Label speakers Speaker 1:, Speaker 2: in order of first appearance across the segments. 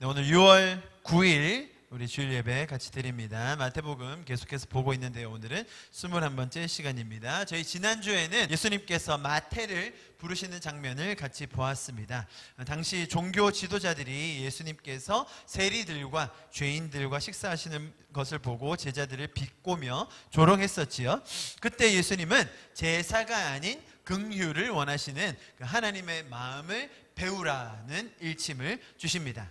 Speaker 1: 네, 오늘 6월 9일 우리 주일 예배 같이 드립니다. 마태복음 계속해서 보고 있는데요. 오늘은 21번째 시간입니다. 저희 지난주에는 예수님께서 마태를 부르시는 장면을 같이 보았습니다. 당시 종교 지도자들이 예수님께서 세리들과 죄인들과 식사하시는 것을 보고 제자들을 비꼬며 조롱했었지요. 그때 예수님은 제사가 아닌 긍휼을 원하시는 하나님의 마음을 배우라는 일침을 주십니다.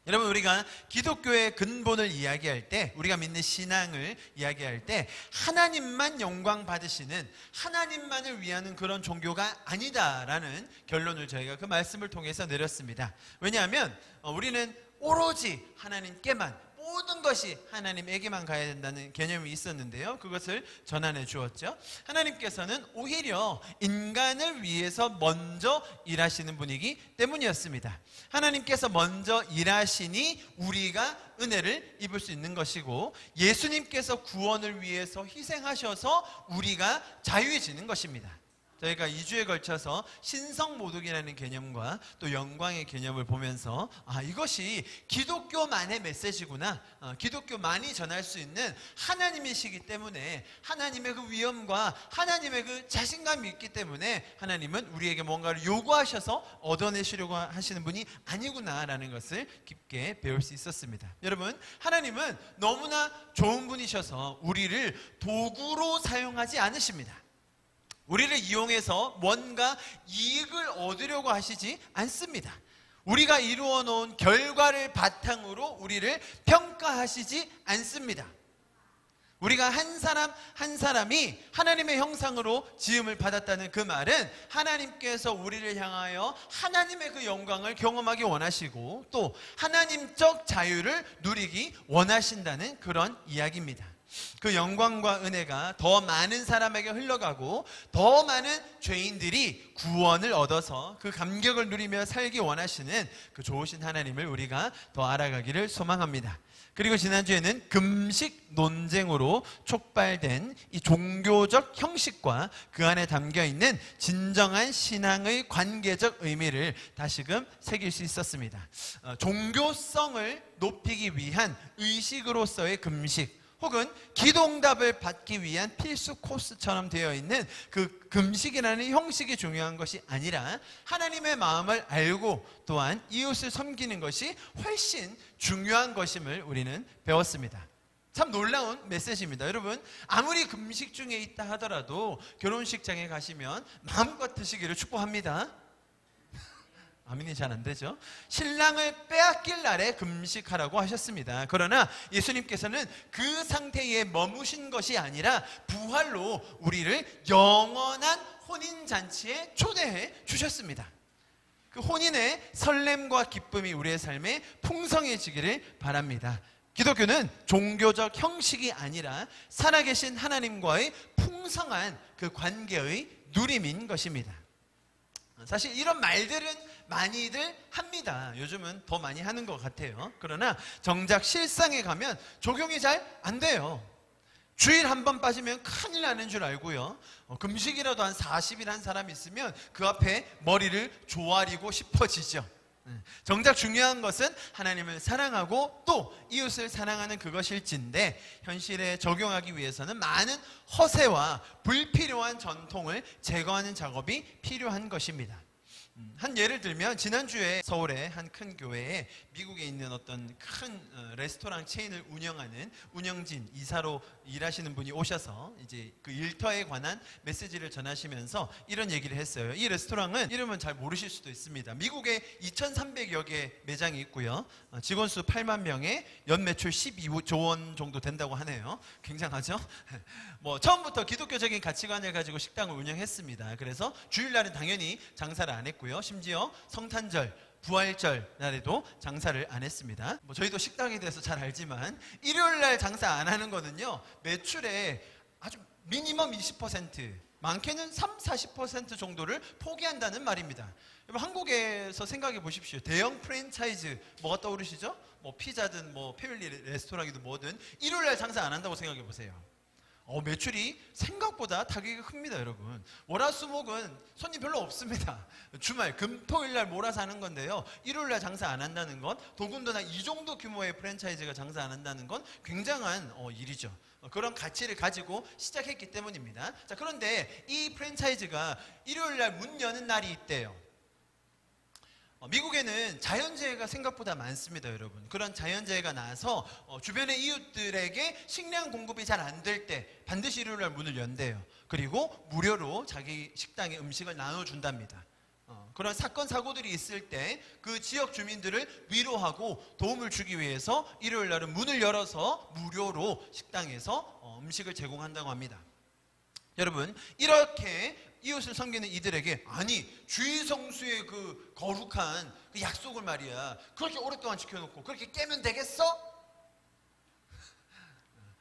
Speaker 1: 여러분, 우리가 기독교의 근본을 이야기할 때, 우리가 믿는 신앙을 이야기할 때 하나님만 영광 받으시는, 하나님만을 위하는 그런 종교가 아니다라는 결론을 저희가 그 말씀을 통해서 내렸습니다. 왜냐하면 우리는 오로지 하나님께만, 모든 것이 하나님에게만 가야 된다는 개념이 있었는데요. 그것을 전환해 주었죠. 하나님께서는 오히려 인간을 위해서 먼저 일하시는 분이기 때문이었습니다. 하나님께서 먼저 일하시니 우리가 은혜를 입을 수 있는 것이고, 예수님께서 구원을 위해서 희생하셔서 우리가 자유해지는 것입니다. 저희가 2주에 걸쳐서 신성모독이라는 개념과 또 영광의 개념을 보면서 이것이 기독교만의 메시지구나, 기독교만이 전할 수 있는 하나님이시기 때문에, 하나님의 그 위엄과 하나님의 그 자신감이 있기 때문에 하나님은 우리에게 뭔가를 요구하셔서 얻어내시려고 하시는 분이 아니구나라는 것을 깊게 배울 수 있었습니다. 여러분, 하나님은 너무나 좋은 분이셔서 우리를 도구로 사용하지 않으십니다. 우리를 이용해서 뭔가 이익을 얻으려고 하시지 않습니다. 우리가 이루어 놓은 결과를 바탕으로 우리를 평가하시지 않습니다. 우리가 한 사람 한 사람이 하나님의 형상으로 지음을 받았다는 그 말은 하나님께서 우리를 향하여 하나님의 그 영광을 경험하기 원하시고 또 하나님적 자유를 누리기 원하신다는 그런 이야기입니다. 그 영광과 은혜가 더 많은 사람에게 흘러가고 더 많은 죄인들이 구원을 얻어서 그 감격을 누리며 살기 원하시는 그 좋으신 하나님을 우리가 더 알아가기를 소망합니다. 그리고 지난주에는 금식 논쟁으로 촉발된 이 종교적 형식과 그 안에 담겨있는 진정한 신앙의 관계적 의미를 다시금 새길 수 있었습니다. 종교성을 높이기 위한 의식으로서의 금식, 혹은 기도응답을 받기 위한 필수 코스처럼 되어 있는 그 금식이라는 형식이 중요한 것이 아니라 하나님의 마음을 알고 또한 이웃을 섬기는 것이 훨씬 중요한 것임을 우리는 배웠습니다. 참 놀라운 메시지입니다. 여러분, 아무리 금식 중에 있다 하더라도 결혼식장에 가시면 마음껏 드시기를 축복합니다. 아멘이 잘 안 되죠. 신랑을 빼앗길 날에 금식하라고 하셨습니다. 그러나 예수님께서는 그 상태에 머무신 것이 아니라 부활로 우리를 영원한 혼인잔치에 초대해 주셨습니다. 그 혼인의 설렘과 기쁨이 우리의 삶에 풍성해지기를 바랍니다. 기독교는 종교적 형식이 아니라 살아계신 하나님과의 풍성한 그 관계의 누림인 것입니다. 사실 이런 말들은 많이들 합니다. 요즘은 더 많이 하는 것 같아요. 그러나 정작 실상에 가면 적용이 잘 안 돼요. 주일 한 번 빠지면 큰일 나는 줄 알고요. 금식이라도 한 40일 한 사람이 있으면 그 앞에 머리를 조아리고 싶어지죠. 정작 중요한 것은 하나님을 사랑하고 또 이웃을 사랑하는 그것일진데, 현실에 적용하기 위해서는 많은 허세와 불필요한 전통을 제거하는 작업이 필요한 것입니다. 한 예를 들면 지난주에 서울의 한 큰 교회에 미국에 있는 어떤 큰 레스토랑 체인을 운영하는 운영진 이사로 일하시는 분이 오셔서 이제 그 일터에 관한 메시지를 전하시면서 이런 얘기를 했어요. 이 레스토랑은 이름은 잘 모르실 수도 있습니다. 미국에 2,300여 개 매장이 있고요. 직원 수 8만 명에 연매출 12조 원 정도 된다고 하네요. 굉장하죠? 처음부터 기독교적인 가치관을 가지고 식당을 운영했습니다. 그래서 주일날은 당연히 장사를 안 했고요. 심지어 성탄절, 부활절 날에도 장사를 안 했습니다. 저희도 식당에 대해서 잘 알지만 일요일날 장사 안 하는 거는요, 매출의 아주 미니멈 20%, 많게는 30-40% 정도를 포기한다는 말입니다. 여러분, 한국에서 생각해 보십시오. 대형 프랜차이즈 뭐가 떠오르시죠? 피자든 패밀리 레스토랑이든 뭐든 일요일날 장사 안 한다고 생각해 보세요. 매출이 생각보다 타격이 큽니다, 여러분. 월화수목은 손님 별로 없습니다. 주말 금토일날 몰아서 하는 건데요, 일요일날 장사 안 한다는 건, 더군다나 이 정도 규모의 프랜차이즈가 장사 안 한다는 건 굉장한 일이죠. 그런 가치를 가지고 시작했기 때문입니다. 자, 그런데 이 프랜차이즈가 일요일날 문 여는 날이 있대요. 미국에는 자연재해가 생각보다 많습니다, 여러분. 그런 자연재해가 나서 주변의 이웃들에게 식량 공급이 잘 안 될 때 반드시 일요일날 문을 연대요. 그리고 무료로 자기 식당에 음식을 나눠준답니다. 그런 사건 사고들이 있을 때 그 지역 주민들을 위로하고 도움을 주기 위해서 일요일날은 문을 열어서 무료로 식당에서 음식을 제공한다고 합니다. 여러분, 이렇게 이웃을 섬기는 이들에게, 아니 주의성수의 그 거룩한 그 약속을 말이야 그렇게 오랫동안 지켜놓고 그렇게 깨면 되겠어?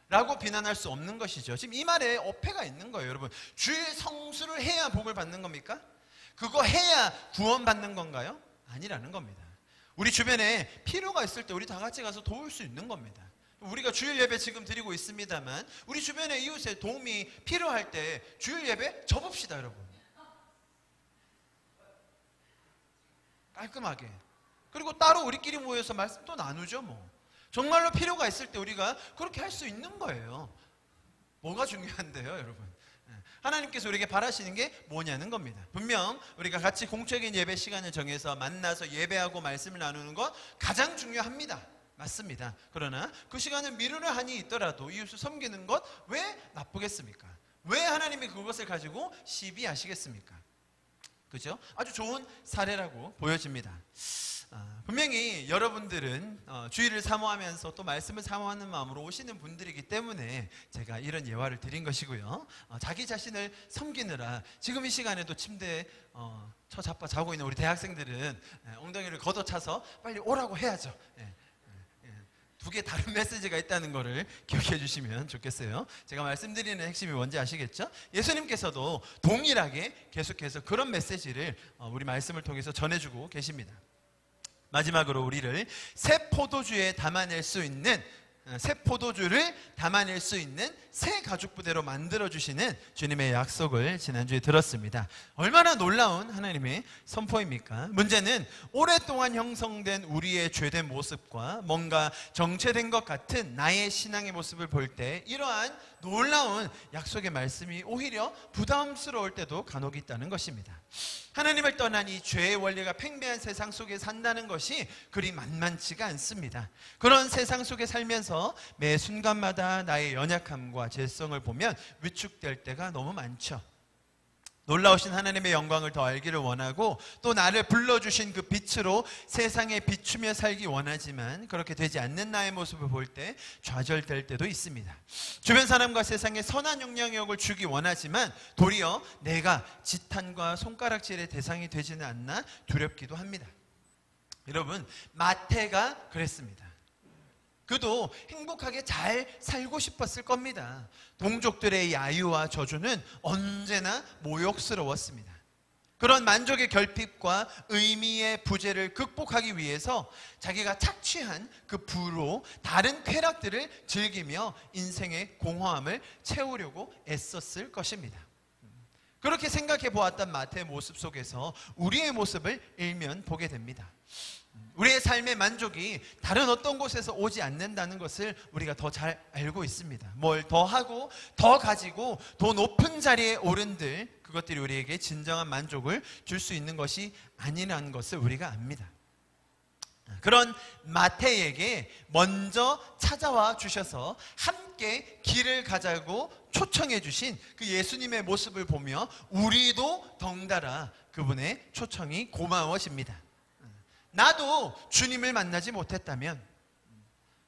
Speaker 1: 라고 비난할 수 없는 것이죠. 지금 이 말에 어폐가 있는 거예요, 여러분. 주의성수를 해야 복을 받는 겁니까? 그거 해야 구원받는 건가요? 아니라는 겁니다. 우리 주변에 필요가 있을 때 우리 다 같이 가서 도울 수 있는 겁니다. 우리가 주일 예배 지금 드리고 있습니다만, 우리 주변의 이웃의 도움이 필요할 때 주일 예배 접읍시다, 여러분. 깔끔하게. 그리고 따로 우리끼리 모여서 말씀 또 나누죠, 뭐. 정말로 필요가 있을 때 우리가 그렇게 할 수 있는 거예요. 뭐가 중요한데요, 여러분? 하나님께서 우리에게 바라시는 게 뭐냐는 겁니다. 분명 우리가 같이 공적인 예배 시간을 정해서 만나서 예배하고 말씀을 나누는 것 가장 중요합니다. 맞습니다. 그러나 그 시간을 미루는 한이 있더라도 이웃을 섬기는 것 왜 나쁘겠습니까? 왜 하나님이 그것을 가지고 시비하시겠습니까? 그죠? 아주 좋은 사례라고 보여집니다. 분명히 여러분들은 주일을 사모하면서 또 말씀을 사모하는 마음으로 오시는 분들이기 때문에 제가 이런 예화를 드린 것이고요. 자기 자신을 섬기느라 지금 이 시간에도 침대에 처자빠 자고 있는 우리 대학생들은 엉덩이를 걷어차서 빨리 오라고 해야죠. 두 개 다른 메시지가 있다는 것을 기억해 주시면 좋겠어요. 제가 말씀드리는 핵심이 뭔지 아시겠죠? 예수님께서도 동일하게 계속해서 그런 메시지를 우리 말씀을 통해서 전해주고 계십니다. 마지막으로 우리를 새 포도주를 담아낼 수 있는 새 가죽부대로 만들어주시는 주님의 약속을 지난주에 들었습니다. 얼마나 놀라운 하나님의 선포입니까? 문제는 오랫동안 형성된 우리의 죄된 모습과 뭔가 정체된 것 같은 나의 신앙의 모습을 볼 때 이러한 놀라운 약속의 말씀이 오히려 부담스러울 때도 간혹 있다는 것입니다. 하나님을 떠난 이 죄의 원리가 팽배한 세상 속에 산다는 것이 그리 만만치가 않습니다. 그런 세상 속에 살면서 매 순간마다 나의 연약함과 죄성을 보면 위축될 때가 너무 많죠. 놀라우신 하나님의 영광을 더 알기를 원하고 또 나를 불러주신 그 빛으로 세상에 비추며 살기 원하지만 그렇게 되지 않는 나의 모습을 볼 때 좌절될 때도 있습니다. 주변 사람과 세상에 선한 영향력을 주기 원하지만 도리어 내가 지탄과 손가락질의 대상이 되지는 않나 두렵기도 합니다. 여러분, 마태가 그랬습니다. 그도 행복하게 잘 살고 싶었을 겁니다. 동족들의 야유와 저주는 언제나 모욕스러웠습니다. 그런 만족의 결핍과 의미의 부재를 극복하기 위해서 자기가 착취한 그 부로 다른 쾌락들을 즐기며 인생의 공허함을 채우려고 애썼을 것입니다. 그렇게 생각해 보았던 마태의 모습 속에서 우리의 모습을 일면 보게 됩니다. 우리의 삶의 만족이 다른 어떤 곳에서 오지 않는다는 것을 우리가 더 잘 알고 있습니다. 뭘 더 하고 더 가지고 더 높은 자리에 오른들 그것들이 우리에게 진정한 만족을 줄 수 있는 것이 아니라는 것을 우리가 압니다. 그런 마태에게 먼저 찾아와 주셔서 함께 길을 가자고 초청해 주신 그 예수님의 모습을 보며 우리도 덩달아 그분의 초청이 고마워집니다. 나도 주님을 만나지 못했다면,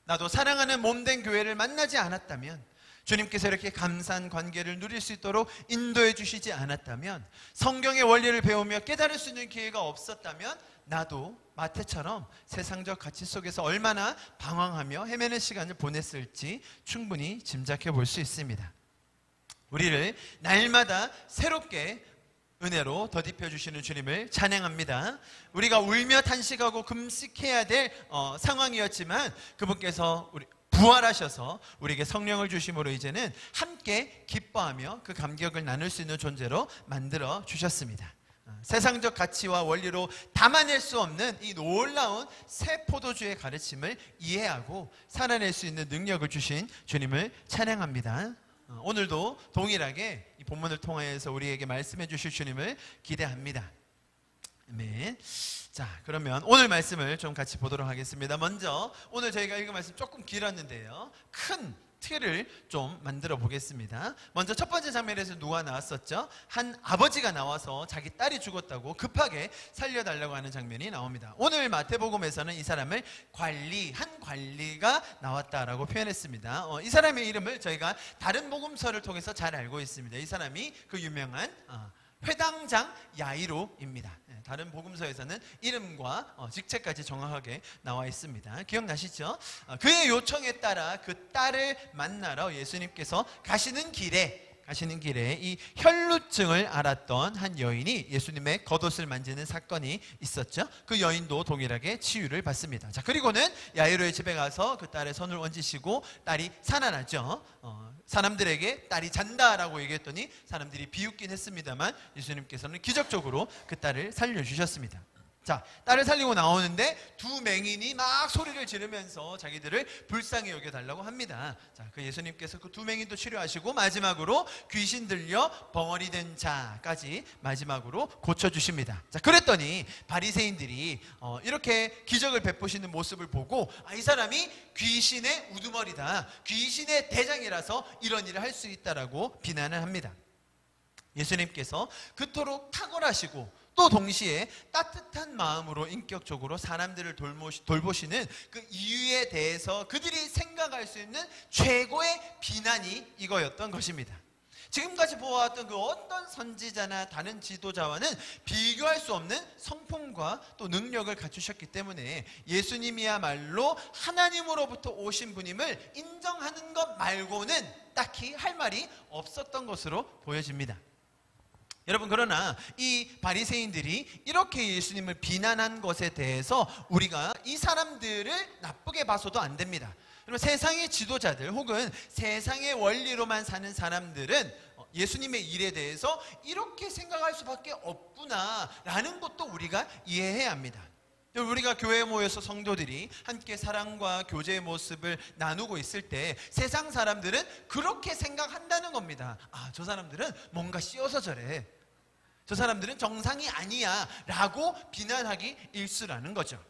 Speaker 1: 나도 사랑하는 몸된 교회를 만나지 않았다면, 주님께서 이렇게 감사한 관계를 누릴 수 있도록 인도해 주시지 않았다면, 성경의 원리를 배우며 깨달을 수 있는 기회가 없었다면 나도 마태처럼 세상적 가치 속에서 얼마나 방황하며 헤매는 시간을 보냈을지 충분히 짐작해 볼 수 있습니다. 우리를 날마다 새롭게 은혜로 더딥혀 주시는 주님을 찬양합니다. 우리가 울며 탄식하고 금식해야 될 상황이었지만 그분께서 우리 부활하셔서 우리에게 성령을 주심으로 이제는 함께 기뻐하며 그 감격을 나눌 수 있는 존재로 만들어 주셨습니다. 세상적 가치와 원리로 담아낼 수 없는 이 놀라운 새 포도주의 가르침을 이해하고 살아낼 수 있는 능력을 주신 주님을 찬양합니다. 오늘도 동일하게 이 본문을 통하여서 우리에게 말씀해 주실 주님을 기대합니다. 아멘. 자, 그러면 오늘 말씀을 좀 같이 보도록 하겠습니다. 먼저 오늘 저희가 읽은 말씀 조금 길었는데요, 큰 틀을 좀 만들어 보겠습니다. 먼저 첫 번째 장면에서 누가 나왔었죠? 한 아버지가 나와서 자기 딸이 죽었다고 급하게 살려달라고 하는 장면이 나옵니다. 오늘 마태복음에서는 이 사람을 한 관리가 나왔다라고 표현했습니다. 이 사람의 이름을 저희가 다른 복음서를 통해서 잘 알고 있습니다. 이 사람이 그 유명한 회당장 야이로입니다. 다른 복음서에서는 이름과 직책까지 정확하게 나와 있습니다. 기억나시죠? 그의 요청에 따라 그 딸을 만나러 예수님께서 가시는 길에 이 혈루증을 앓았던 한 여인이 예수님의 겉옷을 만지는 사건이 있었죠. 그 여인도 동일하게 치유를 받습니다. 자, 그리고는 야이로의 집에 가서 그 딸의 손을 얹으시고 딸이 살아나죠. 사람들에게 딸이 잔다라고 얘기했더니 사람들이 비웃긴 했습니다만 예수님께서는 기적적으로 그 딸을 살려주셨습니다. 자, 딸을 살리고 나오는데 두 맹인이 막 소리를 지르면서 자기들을 불쌍히 여겨달라고 합니다. 자, 그 예수님께서 그 두 맹인도 치료하시고 마지막으로 귀신 들려 벙어리 된 자까지 마지막으로 고쳐주십니다. 자, 그랬더니 바리새인들이 이렇게 기적을 베푸시는 모습을 보고 이 사람이 귀신의 우두머리다, 귀신의 대장이라서 이런 일을 할 수 있다라고 비난을 합니다. 예수님께서 그토록 탁월하시고 또 동시에 따뜻한 마음으로 인격적으로 사람들을 돌보시는 그 이유에 대해서 그들이 생각할 수 있는 최고의 비난이 이거였던 것입니다. 지금까지 보아왔던 그 어떤 선지자나 다른 지도자와는 비교할 수 없는 성품과 또 능력을 갖추셨기 때문에 예수님이야말로 하나님으로부터 오신 분임을 인정하는 것 말고는 딱히 할 말이 없었던 것으로 보여집니다. 여러분, 그러나 이 바리새인들이 이렇게 예수님을 비난한 것에 대해서 우리가 이 사람들을 나쁘게 봐서도 안 됩니다. 여러분, 세상의 지도자들 혹은 세상의 원리로만 사는 사람들은 예수님의 일에 대해서 이렇게 생각할 수밖에 없구나라는 것도 우리가 이해해야 합니다. 우리가 교회에 모여서 성도들이 함께 사랑과 교제의 모습을 나누고 있을 때 세상 사람들은 그렇게 생각한다는 겁니다. 저 사람들은 뭔가 씌어서 저래, 저 사람들은 정상이 아니야 라고 비난하기 일쑤라는 거죠.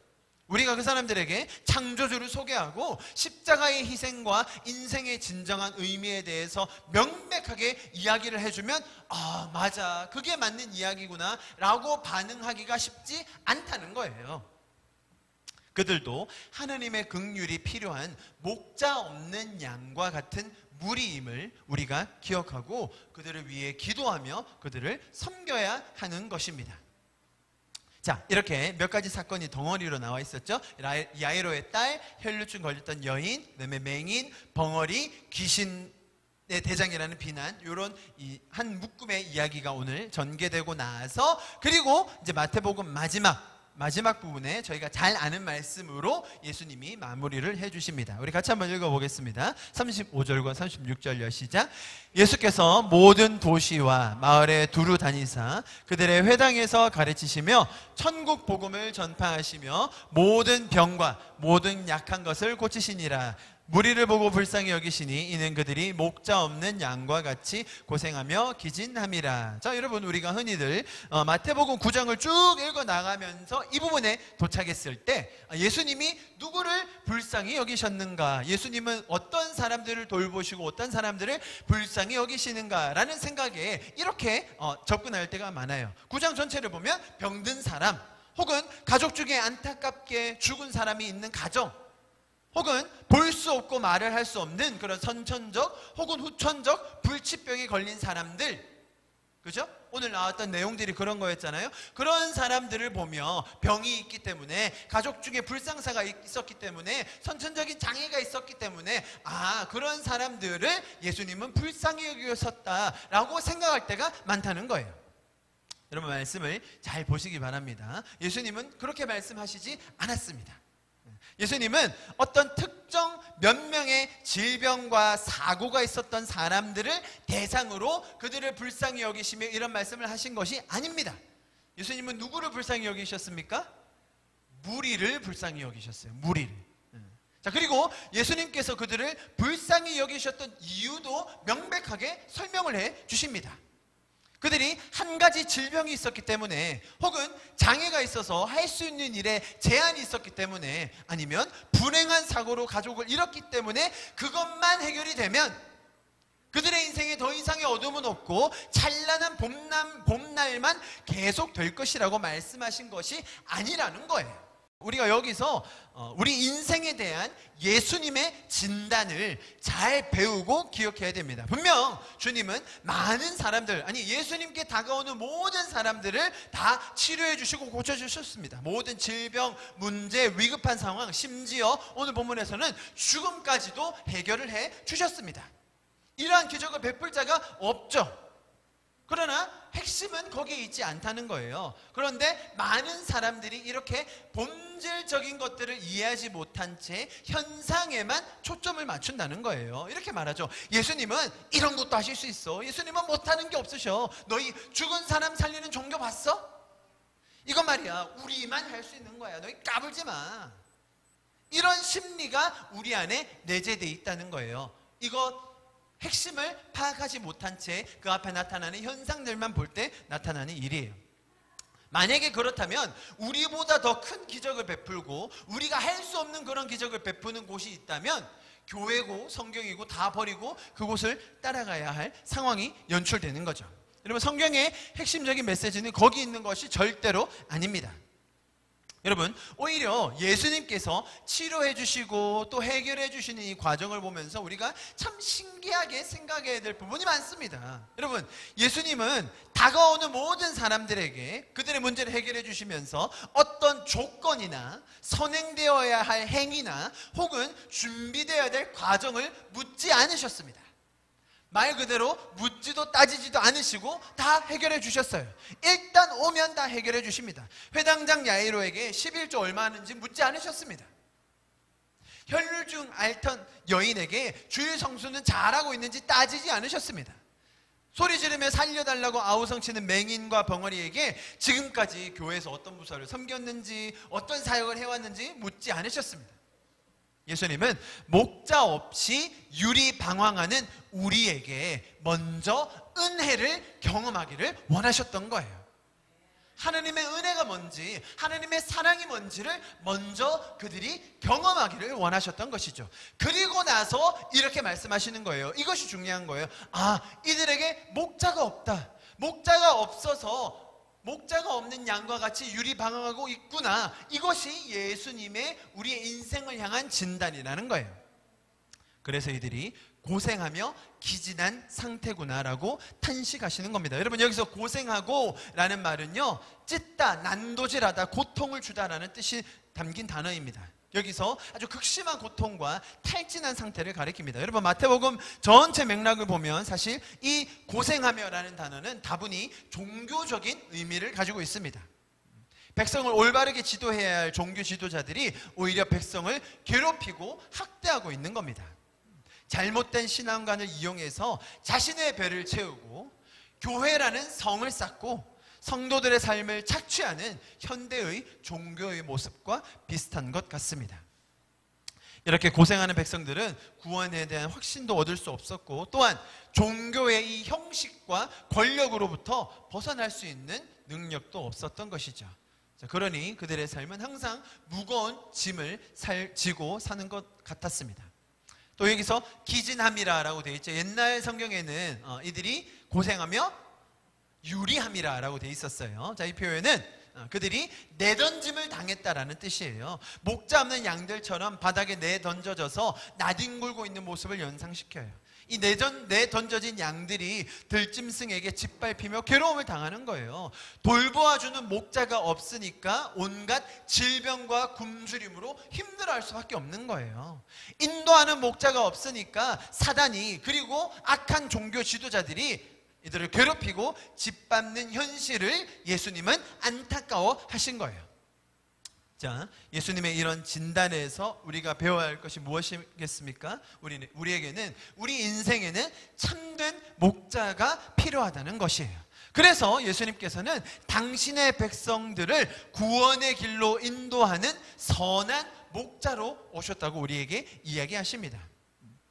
Speaker 1: 우리가 그 사람들에게 창조주를 소개하고 십자가의 희생과 인생의 진정한 의미에 대해서 명백하게 이야기를 해주면 맞아, 그게 맞는 이야기구나 라고 반응하기가 쉽지 않다는 거예요. 그들도 하나님의 긍휼이 필요한 목자 없는 양과 같은 무리임을 우리가 기억하고 그들을 위해 기도하며 그들을 섬겨야 하는 것입니다. 자, 이렇게 몇 가지 사건이 덩어리로 나와 있었죠. 야이로의 딸, 혈루증 걸렸던 여인, 그다음에 맹인, 벙어리, 귀신의 대장이라는 비난, 이런 한 묶음의 이야기가 오늘 전개되고 나서, 그리고 이제 마태복음 마지막 부분에 저희가 잘 아는 말씀으로 예수님이 마무리를 해주십니다. 우리 같이 한번 읽어보겠습니다. 35절과 36절 시작. 예수께서 모든 도시와 마을에 두루 다니사 그들의 회당에서 가르치시며 천국 복음을 전파하시며 모든 병과 모든 약한 것을 고치시니라. 무리를 보고 불쌍히 여기시니 이는 그들이 목자 없는 양과 같이 고생하며 기진함이라. 자, 여러분, 우리가 흔히들 마태복음 9장을 쭉 읽어나가면서 이 부분에 도착했을 때 예수님이 누구를 불쌍히 여기셨는가, 예수님은 어떤 사람들을 돌보시고 어떤 사람들을 불쌍히 여기시는가 라는 생각에 이렇게 접근할 때가 많아요. 9장 전체를 보면 병든 사람 혹은 가족 중에 안타깝게 죽은 사람이 있는 가정, 혹은 볼 수 없고 말을 할 수 없는 그런 선천적 혹은 후천적 불치병에 걸린 사람들, 그죠? 오늘 나왔던 내용들이 그런 거였잖아요. 그런 사람들을 보며 병이 있기 때문에, 가족 중에 불상사가 있었기 때문에, 선천적인 장애가 있었기 때문에 그런 사람들을 예수님은 불쌍히 여기셨다라고 생각할 때가 많다는 거예요. 여러분, 말씀을 잘 보시기 바랍니다. 예수님은 그렇게 말씀하시지 않았습니다. 예수님은 어떤 특정 몇 명의 질병과 사고가 있었던 사람들을 대상으로 그들을 불쌍히 여기시며 이런 말씀을 하신 것이 아닙니다. 예수님은 누구를 불쌍히 여기셨습니까? 무리를 불쌍히 여기셨어요. 무리를. 자, 그리고 예수님께서 그들을 불쌍히 여기셨던 이유도 명백하게 설명을 해 주십니다. 그들이 한 가지 질병이 있었기 때문에, 혹은 장애가 있어서 할 수 있는 일에 제한이 있었기 때문에, 아니면 불행한 사고로 가족을 잃었기 때문에 그것만 해결이 되면 그들의 인생에 더 이상의 어둠은 없고 찬란한 봄날만 계속 될 것이라고 말씀하신 것이 아니라는 거예요. 우리가 여기서 우리 인생에 대한 예수님의 진단을 잘 배우고 기억해야 됩니다. 분명 주님은 많은 사람들, 아니 예수님께 다가오는 모든 사람들을 다 치료해 주시고 고쳐주셨습니다. 모든 질병, 문제, 위급한 상황, 심지어 오늘 본문에서는 죽음까지도 해결을 해 주셨습니다. 이러한 기적을 베풀 자가 없죠. 그러나 핵심은 거기에 있지 않다는 거예요. 그런데 많은 사람들이 이렇게 본질적인 것들을 이해하지 못한 채 현상에만 초점을 맞춘다는 거예요. 이렇게 말하죠. 예수님은 이런 것도 하실 수 있어. 예수님은 못하는 게 없으셔. 너희 죽은 사람 살리는 종교 봤어? 이건 말이야, 우리만 할 수 있는 거야. 너희 까불지 마. 이런 심리가 우리 안에 내재되어 있다는 거예요. 이거 핵심을 파악하지 못한 채 그 앞에 나타나는 현상들만 볼 때 나타나는 일이에요. 만약에 그렇다면 우리보다 더 큰 기적을 베풀고 우리가 할 수 없는 그런 기적을 베푸는 곳이 있다면 교회고 성경이고 다 버리고 그곳을 따라가야 할 상황이 연출되는 거죠. 여러분, 성경의 핵심적인 메시지는 거기 있는 것이 절대로 아닙니다. 여러분, 오히려 예수님께서 치료해 주시고 또 해결해 주시는 이 과정을 보면서 우리가 참 신기하게 생각해야 될 부분이 많습니다. 여러분, 예수님은 다가오는 모든 사람들에게 그들의 문제를 해결해 주시면서 어떤 조건이나 선행되어야 할 행위나 혹은 준비되어야 될 과정을 묻지 않으셨습니다. 말 그대로 묻지도 따지지도 않으시고 다 해결해 주셨어요. 일단 오면 다 해결해 주십니다. 회당장 야이로에게 11조 얼마 하는지 묻지 않으셨습니다. 혈루증 앓던 여인에게 주일 성수는 잘하고 있는지 따지지 않으셨습니다. 소리 지르며 살려달라고 아우성치는 맹인과 벙어리에게 지금까지 교회에서 어떤 부서를 섬겼는지 어떤 사역을 해왔는지 묻지 않으셨습니다. 예수님은 목자 없이 유리방황하는 우리에게 먼저 은혜를 경험하기를 원하셨던 거예요. 하나님의 은혜가 뭔지, 하나님의 사랑이 뭔지를 먼저 그들이 경험하기를 원하셨던 것이죠. 그리고 나서 이렇게 말씀하시는 거예요. 이것이 중요한 거예요. 아, 이들에게 목자가 없다. 목자가 없어서 목자가 없는 양과 같이 유리방황하고 있구나. 이것이 예수님의 우리의 인생을 향한 진단이라는 거예요. 그래서 이들이 고생하며 기진한 상태구나라고 탄식하시는 겁니다. 여러분, 여기서 고생하고 라는 말은요, 찢다, 난도질하다, 고통을 주다라는 뜻이 담긴 단어입니다. 여기서 아주 극심한 고통과 탈진한 상태를 가리킵니다. 여러분, 마태복음 전체 맥락을 보면 사실 이 고생하며라는 단어는 다분히 종교적인 의미를 가지고 있습니다. 백성을 올바르게 지도해야 할 종교 지도자들이 오히려 백성을 괴롭히고 학대하고 있는 겁니다. 잘못된 신앙관을 이용해서 자신의 배를 채우고 교회라는 성을 쌓고 성도들의 삶을 착취하는 현대의 종교의 모습과 비슷한 것 같습니다. 이렇게 고생하는 백성들은 구원에 대한 확신도 얻을 수 없었고, 또한 종교의 이 형식과 권력으로부터 벗어날 수 있는 능력도 없었던 것이죠. 그러니 그들의 삶은 항상 무거운 짐을 지고 사는 것 같았습니다. 또 여기서 기진함이라고 되어 있죠. 옛날 성경에는 이들이 고생하며 유리함이라고 되어 있었어요. 자, 이 표현은 그들이 내던짐을 당했다라는 뜻이에요. 목자 없는 양들처럼 바닥에 내던져져서 나뒹굴고 있는 모습을 연상시켜요. 이 내던져진 양들이 들짐승에게 짓밟히며 괴로움을 당하는 거예요. 돌보아주는 목자가 없으니까 온갖 질병과 굶주림으로 힘들어할 수밖에 없는 거예요. 인도하는 목자가 없으니까 사단이, 그리고 악한 종교 지도자들이 이들을 괴롭히고 짓밟는 현실을 예수님은 안타까워 하신 거예요. 자, 예수님의 이런 진단에서 우리가 배워야 할 것이 무엇이겠습니까? 우리에게는, 우리 인생에는 참된 목자가 필요하다는 것이에요. 그래서 예수님께서는 당신의 백성들을 구원의 길로 인도하는 선한 목자로 오셨다고 우리에게 이야기하십니다.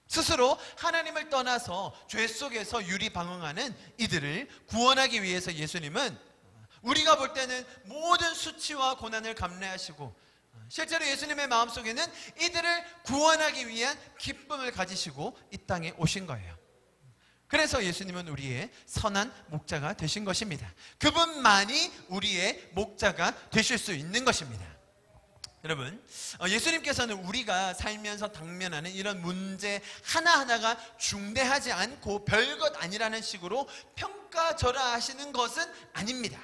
Speaker 1: 스스로 하나님을 떠나서 죄 속에서 유리방황하는 이들을 구원하기 위해서 예수님은 우리가 볼 때는 모든 수치와 고난을 감내하시고 실제로 예수님의 마음속에는 이들을 구원하기 위한 기쁨을 가지시고 이 땅에 오신 거예요. 그래서 예수님은 우리의 선한 목자가 되신 것입니다. 그분만이 우리의 목자가 되실 수 있는 것입니다. 여러분, 예수님께서는 우리가 살면서 당면하는 이런 문제 하나하나가 중대하지 않고 별것 아니라는 식으로 평가절하하시는 것은 아닙니다.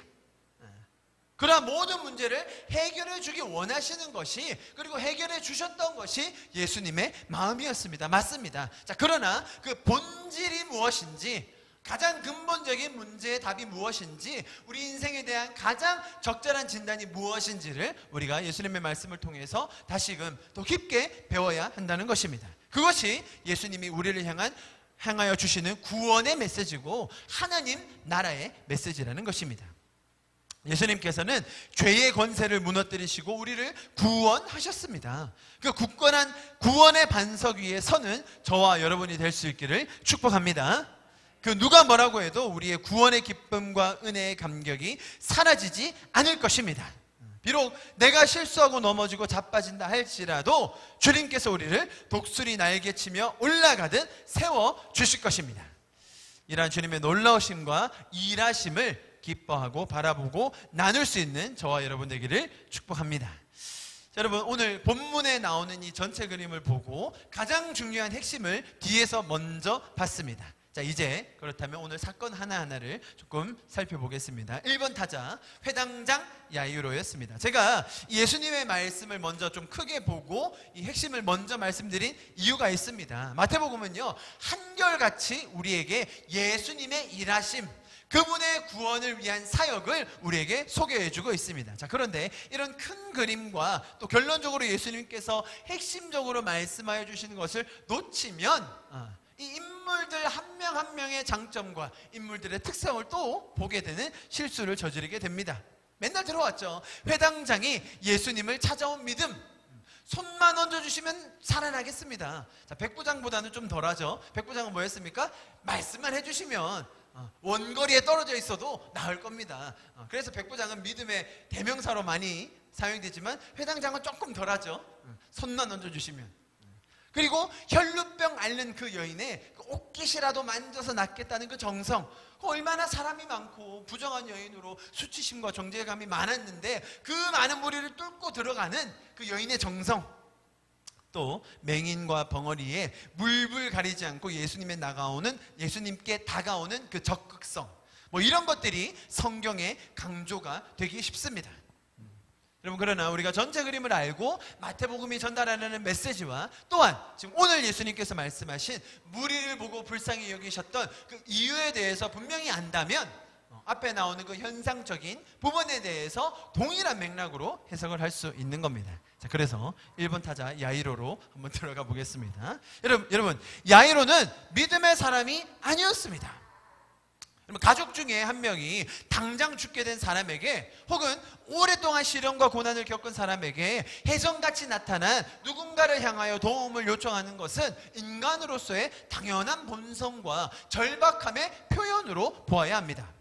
Speaker 1: 그러나 모든 문제를 해결해 주기 원하시는 것이, 그리고 해결해 주셨던 것이 예수님의 마음이었습니다. 맞습니다. 자, 그러나 그 본질이 무엇인지, 가장 근본적인 문제의 답이 무엇인지, 우리 인생에 대한 가장 적절한 진단이 무엇인지를 우리가 예수님의 말씀을 통해서 다시금 더 깊게 배워야 한다는 것입니다. 그것이 예수님이 우리를 향하여 주시는 구원의 메시지고 하나님 나라의 메시지라는 것입니다. 예수님께서는 죄의 권세를 무너뜨리시고 우리를 구원하셨습니다. 그 굳건한 구원의 반석 위에 서는 저와 여러분이 될 수 있기를 축복합니다. 그 누가 뭐라고 해도 우리의 구원의 기쁨과 은혜의 감격이 사라지지 않을 것입니다. 비록 내가 실수하고 넘어지고 자빠진다 할지라도 주님께서 우리를 독수리 날개치며 올라가듯 세워주실 것입니다. 이러한 주님의 놀라우심과 일하심을 기뻐하고 바라보고 나눌 수 있는 저와 여러분 되기를 축복합니다. 자, 여러분, 오늘 본문에 나오는 이 전체 그림을 보고 가장 중요한 핵심을 뒤에서 먼저 봤습니다. 자, 이제 그렇다면 오늘 사건 하나하나를 조금 살펴보겠습니다. 1번 타자 회당장 야이로였습니다. 제가 예수님의 말씀을 먼저 좀 크게 보고 이 핵심을 먼저 말씀드린 이유가 있습니다. 마태복음은요, 한결같이 우리에게 예수님의 일하심, 그분의 구원을 위한 사역을 우리에게 소개해주고 있습니다. 자, 그런데 이런 큰 그림과 또 결론적으로 예수님께서 핵심적으로 말씀하여 주시는 것을 놓치면 이 인물들 한 명 한 명의 장점과 인물들의 특성을 또 보게 되는 실수를 저지르게 됩니다. 맨날 들어왔죠. 회당장이 예수님을 찾아온 믿음, 손만 얹어주시면 살아나겠습니다. 자, 백부장보다는 좀 덜하죠. 백부장은 뭐였습니까? 말씀만 해주시면 원거리에 떨어져 있어도 나을 겁니다. 그래서 백부장은 믿음의 대명사로 많이 사용되지만 회당장은 조금 덜하죠. 손만 얹어주시면. 그리고 혈루병 앓는 그 여인의 그 옷깃이라도 만져서 낫겠다는 그 정성, 얼마나 사람이 많고 부정한 여인으로 수치심과 정죄감이 많았는데 그 많은 무리를 뚫고 들어가는 그 여인의 정성, 또 맹인과 벙어리에 물불 가리지 않고 예수님께 다가오는 그 적극성, 뭐 이런 것들이 성경의 강조가 되기 쉽습니다. 여러분, 그러나 우리가 전체 그림을 알고 마태복음이 전달하는 메시지와 또한 지금 오늘 예수님께서 말씀하신 무리를 보고 불쌍히 여기셨던 그 이유에 대해서 분명히 안다면 앞에 나오는 그 현상적인 부분에 대해서 동일한 맥락으로 해석을 할 수 있는 겁니다. 자, 그래서 1번 타자 야이로로 한번 들어가 보겠습니다. 여러분, 야이로는 믿음의 사람이 아니었습니다. 가족 중에 한 명이 당장 죽게 된 사람에게, 혹은 오랫동안 시련과 고난을 겪은 사람에게 혜성같이 나타난 누군가를 향하여 도움을 요청하는 것은 인간으로서의 당연한 본성과 절박함의 표현으로 보아야 합니다.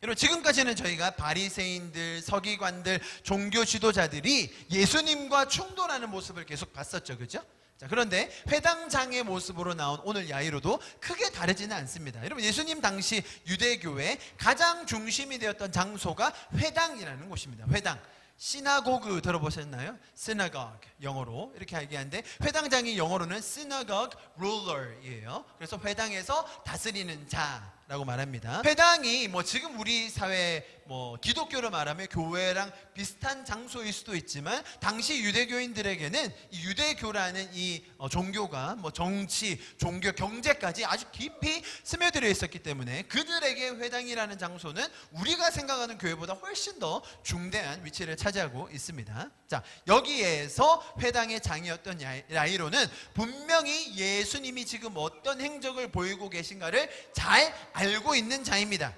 Speaker 1: 여러분, 지금까지는 저희가 바리새인들, 서기관들, 종교 지도자들이 예수님과 충돌하는 모습을 계속 봤었죠, 그죠? 자, 그런데 회당장의 모습으로 나온 오늘 야이로도 크게 다르지는 않습니다. 여러분, 예수님 당시 유대교의 가장 중심이 되었던 장소가 회당이라는 곳입니다. 회당. 시나고그 들어보셨나요? synagogue, 영어로 이렇게 얘기하는데 회당장이 영어로는 synagogue ruler이에요. 그래서 회당에서 다스리는 자, 라고 말합니다. 회당이 뭐 지금 우리 사회 뭐 기독교로 말하면 교회랑 비슷한 장소일 수도 있지만 당시 유대교인들에게는 이 유대교라는 이 종교가 뭐 정치, 종교, 경제까지 아주 깊이 스며들어 있었기 때문에 그들에게 회당이라는 장소는 우리가 생각하는 교회보다 훨씬 더 중대한 위치를 차지하고 있습니다. 자, 여기에서 회당의 장이었던 야이로는 분명히 예수님이 지금 어떤 행적을 보이고 계신가를 잘 알고 있는 자입니다.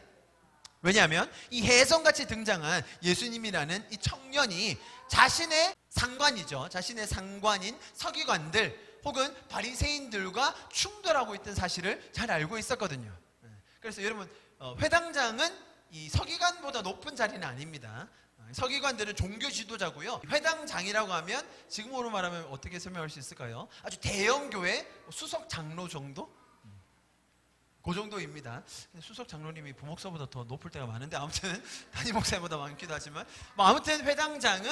Speaker 1: 왜냐하면 이 혜성같이 등장한 예수님이라는 이 청년이 자신의 상관이죠. 자신의 상관인 서기관들 혹은 바리새인들과 충돌하고 있던 사실을 잘 알고 있었거든요. 그래서 여러분, 회당장은 이 서기관보다 높은 자리는 아닙니다. 서기관들은 종교 지도자고요. 회당장이라고 하면 지금으로 말하면 어떻게 설명할 수 있을까요? 아주 대형 교회 수석 장로 정도? 그 정도입니다. 수석 장로님이 부목사보다 더 높을 때가 많은데 아무튼 담임 목사보다 많기도 하지만 뭐 아무튼 회당장은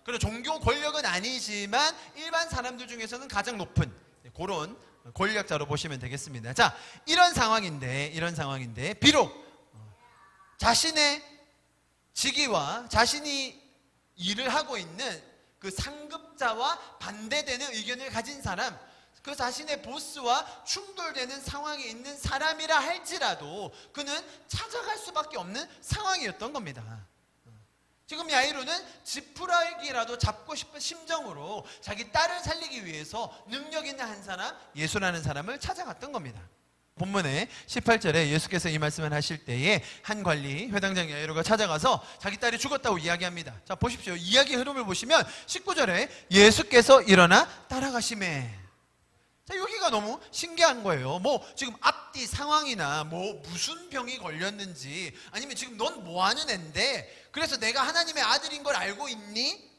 Speaker 1: 그런 종교 권력은 아니지만 일반 사람들 중에서는 가장 높은 그런 권력자로 보시면 되겠습니다. 자, 이런 상황인데 비록 자신의 직위와 자신이 일을 하고 있는 그 상급자와 반대되는 의견을 가진 사람, 그 자신의 보스와 충돌되는 상황에 있는 사람이라 할지라도 그는 찾아갈 수밖에 없는 상황이었던 겁니다. 지금 야이로는 지푸라기라도 잡고 싶은 심정으로 자기 딸을 살리기 위해서 능력 있는 한 사람, 예수라는 사람을 찾아갔던 겁니다. 본문의 18절에 예수께서 이 말씀을 하실 때에 한 관리, 회당장 야이로가 찾아가서 자기 딸이 죽었다고 이야기합니다. 자, 보십시오. 이야기 흐름을 보시면 19절에 예수께서 일어나 따라가시매. 자, 여기가 너무 신기한 거예요. 뭐 지금 앞뒤 상황이나 뭐 무슨 병이 걸렸는지, 아니면 지금 넌 뭐 하는 앤데 그래서 내가 하나님의 아들인 걸 알고 있니?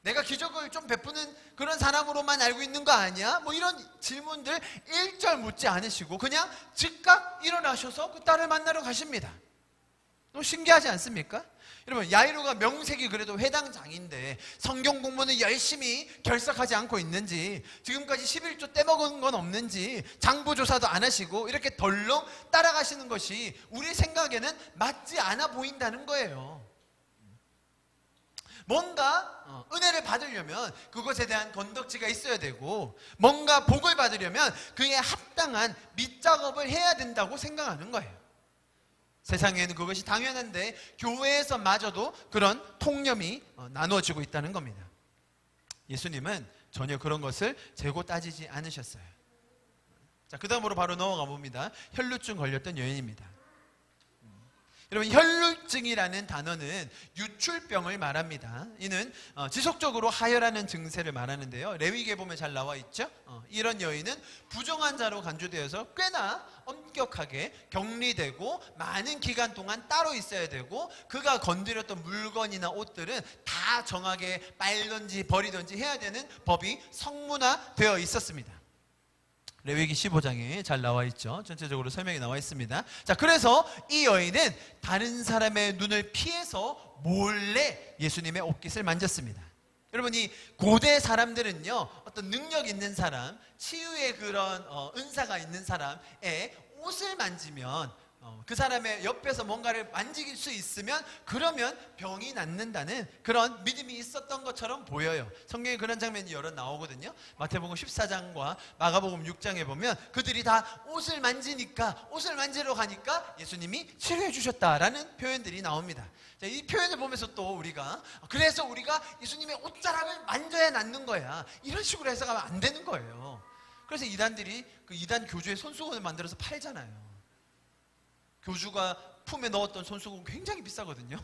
Speaker 1: 내가 기적을 좀 베푸는 그런 사람으로만 알고 있는 거 아니야? 뭐 이런 질문들 일절 묻지 않으시고 그냥 즉각 일어나셔서 그 딸을 만나러 가십니다. 너무 신기하지 않습니까? 여러분, 야이로가 명색이 그래도 회당장인데 성경 공부는 열심히 결석하지 않고 있는지, 지금까지 11조 떼먹은 건 없는지 장부조사도 안 하시고 이렇게 덜렁 따라가시는 것이 우리 생각에는 맞지 않아 보인다는 거예요. 뭔가 은혜를 받으려면 그것에 대한 건덕지가 있어야 되고, 뭔가 복을 받으려면 그에 합당한 밑작업을 해야 된다고 생각하는 거예요. 세상에는 그것이 당연한데 교회에서마저도 그런 통념이 나누어지고 있다는 겁니다. 예수님은 전혀 그런 것을 재고 따지지 않으셨어요. 자, 그 다음으로 바로 넘어가 봅니다. 혈루증 걸렸던 여인입니다. 여러분, 혈루증이라는 단어는 유출병을 말합니다. 이는 지속적으로 하혈하는 증세를 말하는데요. 레위기에 보면 잘 나와 있죠. 이런 여인은 부정한 자로 간주되어서 꽤나 엄격하게 격리되고 많은 기간 동안 따로 있어야 되고, 그가 건드렸던 물건이나 옷들은 다 정하게 빨든지 버리든지 해야 되는 법이 성문화되어 있었습니다. 레위기 15장에 잘 나와 있죠. 전체적으로 설명이 나와 있습니다. 자, 그래서 이 여인은 다른 사람의 눈을 피해서 몰래 예수님의 옷깃을 만졌습니다. 여러분, 이 고대 사람들은요, 어떤 능력 있는 사람, 치유의 그런 은사가 있는 사람의 옷을 만지면 그 사람의 옆에서 뭔가를 만질 수 있으면 그러면 병이 낫는다는 그런 믿음이 있었던 것처럼 보여요. 성경에 그런 장면이 여러 나오거든요. 마태복음 14장과 마가복음 6장에 보면 그들이 다 옷을 만지러 가니까 예수님이 치료해 주셨다라는 표현들이 나옵니다. 자, 이 표현을 보면서 또 우리가 그래서 우리가 예수님의 옷자락을 만져야 낫는 거야, 이런 식으로 해석하면 안 되는 거예요. 그래서 이단들이 그 이단 교주의 손수건을 만들어서 팔잖아요. 교주가 품에 넣었던 손수건 굉장히 비싸거든요.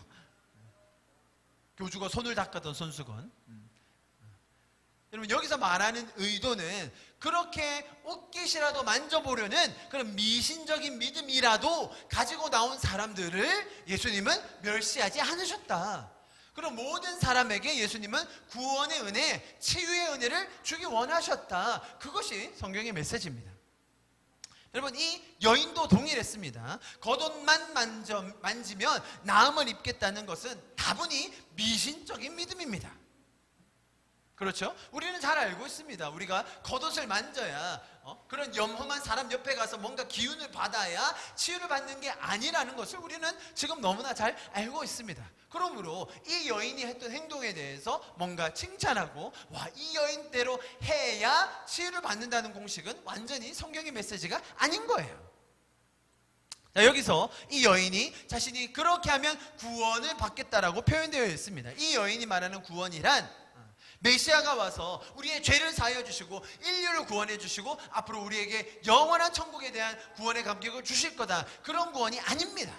Speaker 1: 교주가 손을 닦았던 손수건. 여러분, 여기서 말하는 의도는 그렇게 옷깃이라도 만져보려는 그런 미신적인 믿음이라도 가지고 나온 사람들을 예수님은 멸시하지 않으셨다. 그럼 모든 사람에게 예수님은 구원의 은혜, 치유의 은혜를 주기 원하셨다. 그것이 성경의 메시지입니다. 여러분, 이 여인도 동일했습니다. 겉옷만 만지면 나음을 입겠다는 것은 다분히 미신적인 믿음입니다. 그렇죠? 우리는 잘 알고 있습니다. 우리가 겉옷을 만져야 그런 염험한 사람 옆에 가서 뭔가 기운을 받아야 치유를 받는 게 아니라는 것을 우리는 지금 너무나 잘 알고 있습니다. 그러므로 이 여인이 했던 행동에 대해서 뭔가 칭찬하고 와, 이 여인대로 해야 치유를 받는다는 공식은 완전히 성경의 메시지가 아닌 거예요. 자, 여기서 이 여인이 자신이 그렇게 하면 구원을 받겠다라고 표현되어 있습니다. 이 여인이 말하는 구원이란 메시아가 와서 우리의 죄를 사하여 주시고 인류를 구원해 주시고 앞으로 우리에게 영원한 천국에 대한 구원의 감격을 주실 거다, 그런 구원이 아닙니다.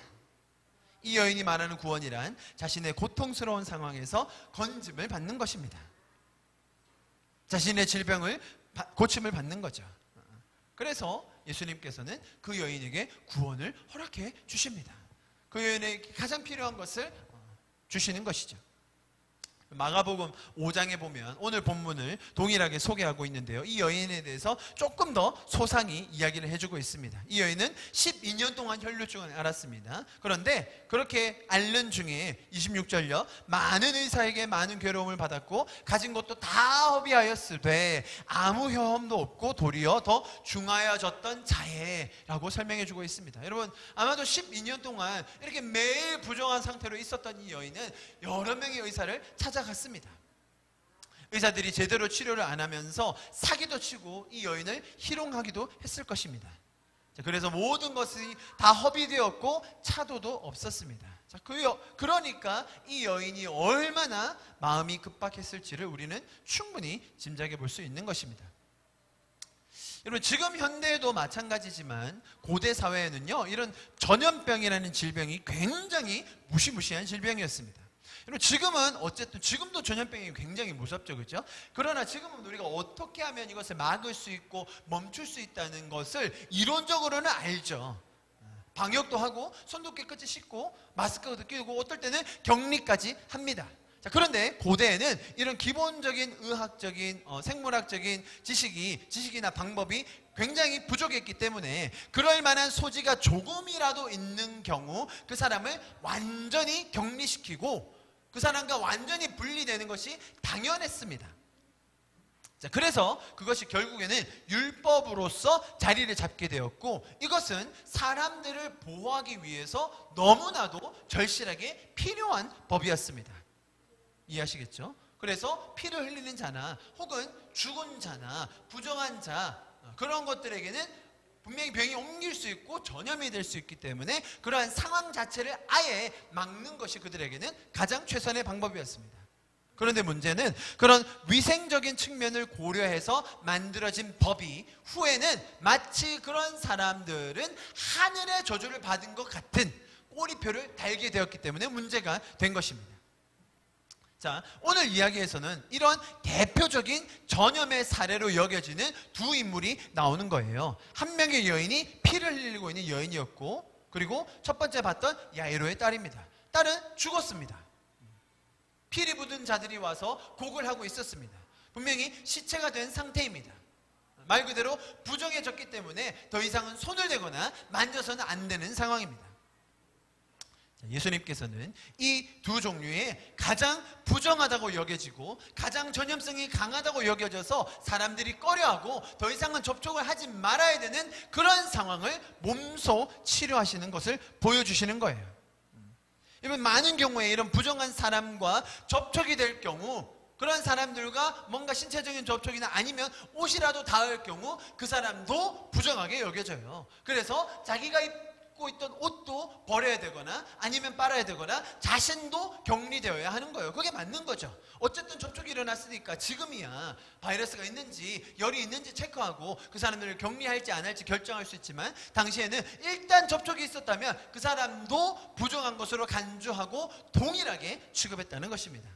Speaker 1: 이 여인이 말하는 구원이란 자신의 고통스러운 상황에서 건짐을 받는 것입니다. 자신의 질병을 고침을 받는 거죠. 그래서 예수님께서는 그 여인에게 구원을 허락해 주십니다. 그 여인에게 가장 필요한 것을 주시는 것이죠. 마가복음 5장에 보면 오늘 본문을 동일하게 소개하고 있는데요, 이 여인에 대해서 조금 더 소상히 이야기를 해주고 있습니다. 이 여인은 12년 동안 혈루증을 앓았습니다. 그런데 그렇게 앓는 중에 26절요, 많은 의사에게 많은 괴로움을 받았고 가진 것도 다 허비하였으되 아무 혐오도 없고 도리어 더 중하여졌던 자예라고 설명해주고 있습니다. 여러분, 아마도 12년 동안 이렇게 매일 부정한 상태로 있었던 이 여인은 여러 명의 의사를 찾아갔습니다. 의사들이 제대로 치료를 안 하면서 사기도 치고 이 여인을 희롱하기도 했을 것입니다. 그래서 모든 것이 다 허비되었고 차도도 없었습니다. 그러니까 이 여인이 얼마나 마음이 급박했을지를 우리는 충분히 짐작해 볼 수 있는 것입니다. 여러분, 지금 현대에도 마찬가지지만 고대 사회에는요, 이런 전염병이라는 질병이 굉장히 무시무시한 질병이었습니다. 여러분, 지금은 어쨌든 지금도 전염병이 굉장히 무섭죠, 그렇죠? 그러나 지금은 우리가 어떻게 하면 이것을 막을 수 있고 멈출 수 있다는 것을 이론적으로는 알죠. 방역도 하고 손도 깨끗이 씻고 마스크도 끼고 어떨 때는 격리까지 합니다. 자, 그런데 고대에는 이런 기본적인 의학적인 생물학적인 지식이나 방법이 굉장히 부족했기 때문에 그럴 만한 소지가 조금이라도 있는 경우 그 사람을 완전히 격리시키고 그 사람과 완전히 분리되는 것이 당연했습니다. 자, 그래서 그것이 결국에는 율법으로서 자리를 잡게 되었고, 이것은 사람들을 보호하기 위해서 너무나도 절실하게 필요한 법이었습니다. 이해하시겠죠? 그래서 피를 흘리는 자나 혹은 죽은 자나 부정한 자, 그런 것들에게는 분명히 병이 옮길 수 있고 전염이 될 수 있기 때문에 그러한 상황 자체를 아예 막는 것이 그들에게는 가장 최선의 방법이었습니다. 그런데 문제는 그런 위생적인 측면을 고려해서 만들어진 법이 후에는 마치 그런 사람들은 하늘의 저주를 받은 것 같은 꼬리표를 달게 되었기 때문에 문제가 된 것입니다. 자, 오늘 이야기에서는 이런 대표적인 전염의 사례로 여겨지는 두 인물이 나오는 거예요. 한 명의 여인이 피를 흘리고 있는 여인이었고, 그리고 첫 번째 봤던 야이로의 딸입니다. 딸은 죽었습니다. 피리 묻은 자들이 와서 곡을 하고 있었습니다. 분명히 시체가 된 상태입니다. 말 그대로 부정해졌기 때문에 더 이상은 손을 대거나 만져서는 안 되는 상황입니다. 예수님께서는 이 두 종류의 가장 부정하다고 여겨지고 가장 전염성이 강하다고 여겨져서 사람들이 꺼려하고 더 이상은 접촉을 하지 말아야 되는 그런 상황을 몸소 치료하시는 것을 보여주시는 거예요. 여러분, 많은 경우에 이런 부정한 사람과 접촉이 될 경우, 그런 사람들과 뭔가 신체적인 접촉이나 아니면 옷이라도 닿을 경우 그 사람도 부정하게 여겨져요. 그래서 자기가 입고 있던 옷도 버려야 되거나 아니면 빨아야 되거나 자신도 격리되어야 하는 거예요. 그게 맞는 거죠. 어쨌든 접촉이 일어났으니까 지금이야 바이러스가 있는지 열이 있는지 체크하고 그 사람들을 격리할지 안 할지 결정할 수 있지만, 당시에는 일단 접촉이 있었다면 그 사람도 부정한 것으로 간주하고 동일하게 취급했다는 것입니다.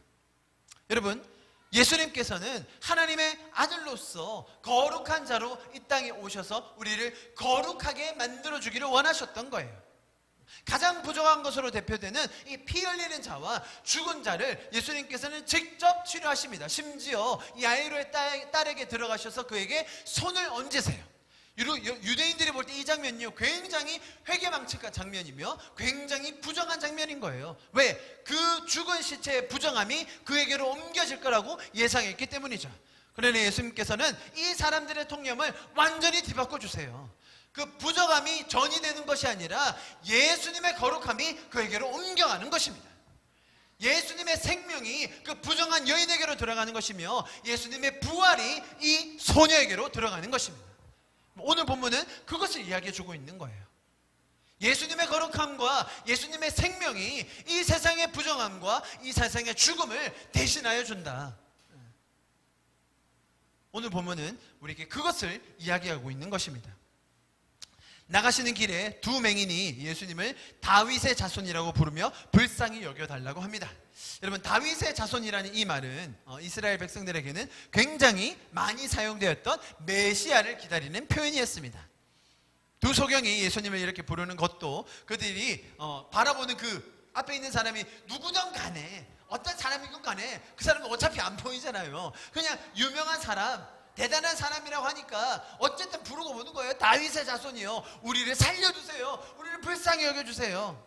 Speaker 1: 여러분, 예수님께서는 하나님의 아들로서 거룩한 자로 이 땅에 오셔서 우리를 거룩하게 만들어주기를 원하셨던 거예요. 가장 부정한 것으로 대표되는 이 피 흘리는 자와 죽은 자를 예수님께서는 직접 치료하십니다. 심지어 이 야이로의 딸에게 들어가셔서 그에게 손을 얹으세요. 유대인들이 볼 때 이 장면이요, 굉장히 회개망측한 장면이며 굉장히 부정한 장면인 거예요. 왜? 그 죽은 시체의 부정함이 그에게로 옮겨질 거라고 예상했기 때문이죠. 그러나 예수님께서는 이 사람들의 통념을 완전히 뒤바꿔 주세요. 그 부정함이 전이 되는 것이 아니라 예수님의 거룩함이 그에게로 옮겨가는 것입니다. 예수님의 생명이 그 부정한 여인에게로 들어가는 것이며 예수님의 부활이 이 소녀에게로 들어가는 것입니다. 오늘 본문은 그것을 이야기해 주고 있는 거예요. 예수님의 거룩함과 예수님의 생명이 이 세상의 부정함과 이 세상의 죽음을 대신하여 준다. 오늘 본문은 우리에게 그것을 이야기하고 있는 것입니다. 나가시는 길에 두 맹인이 예수님을 다윗의 자손이라고 부르며 불쌍히 여겨달라고 합니다. 여러분, 다윗의 자손이라는 이 말은 이스라엘 백성들에게는 굉장히 많이 사용되었던 메시아를 기다리는 표현이었습니다. 두 소경이 예수님을 이렇게 부르는 것도 그들이 바라보는 그 앞에 있는 사람이 누구든 간에 어떤 사람이건 간에 그 사람은 어차피 안 보이잖아요. 그냥 유명한 사람, 대단한 사람이라고 하니까 어쨌든 부르고 보는 거예요. 다윗의 자손이요, 우리를 살려주세요, 우리를 불쌍히 여겨주세요.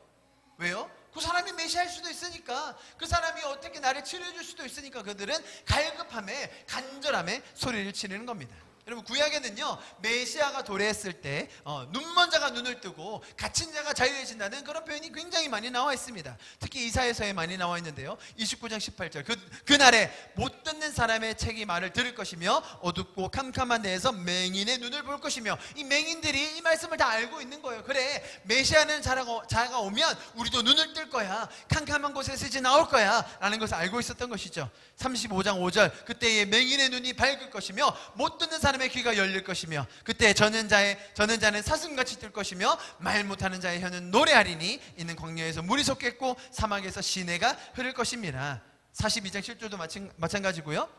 Speaker 1: 왜요? 그 사람이 메시아일 수도 있으니까, 그 사람이 어떻게 나를 치료해 줄 수도 있으니까 그들은 갈급함에 간절함에 소리를 지르는 겁니다. 여러분, 구약에는요, 메시아가 도래했을 때 눈먼 자가 눈을 뜨고 갇힌 자가 자유해진다는 그런 표현이 굉장히 많이 나와 있습니다. 특히 이사야서에 많이 나와 있는데요, 29장 18절 그날에 못 듣는 사람의 책이 말을 들을 것이며 어둡고 캄캄한 데에서 맹인의 눈을 볼 것이며, 이 맹인들이 이 말씀을 다 알고 있는 거예요. 그래, 메시아는 자가 오면 우리도 눈을 뜰 거야, 캄캄한 곳에서 이제 나올 거야 라는 것을 알고 있었던 것이죠. 35장 5절 그때의 맹인의 눈이 밝을 것이며 못 듣는 사람의 귀가 열릴 것이며 그때 저는 자는 사슴같이 뜰 것이며 말 못하는 자의 혀는 노래하리니 이는 광야에서 물이 솟겠고 사막에서 시내가 흐를 것입니다. 42장 7절도 마찬가지고요.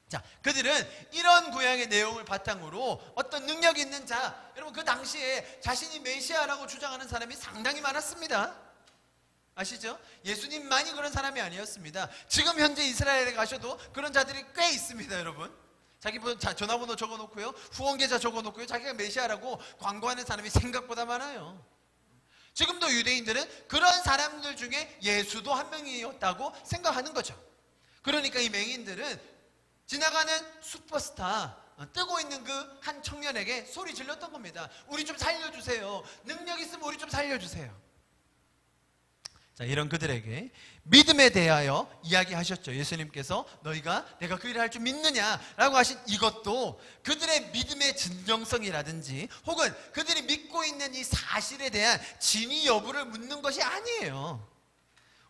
Speaker 1: 자, 그들은 이런 구약의 내용을 바탕으로 어떤 능력 있는 자, 여러분, 그 당시에 자신이 메시아라고 주장하는 사람이 상당히 많았습니다. 아시죠? 예수님만이 그런 사람이 아니었습니다. 지금 현재 이스라엘에 가셔도 그런 자들이 꽤 있습니다. 여러분, 자기 전화번호 적어놓고요, 후원계좌 적어놓고요, 자기가 메시아라고 광고하는 사람이 생각보다 많아요. 지금도 유대인들은 그런 사람들 중에 예수도 한 명이었다고 생각하는 거죠. 그러니까 이 맹인들은 지나가는 슈퍼스타, 뜨고 있는 그 한 청년에게 소리 질렀던 겁니다. 우리 좀 살려주세요, 능력 있으면 우리 좀 살려주세요. 자, 이런 그들에게 믿음에 대하여 이야기하셨죠. 예수님께서 내가 그 일을 할 줄 믿느냐라고 하신 이것도 그들의 믿음의 진정성이라든지 혹은 그들이 믿고 있는 이 사실에 대한 진위 여부를 묻는 것이 아니에요.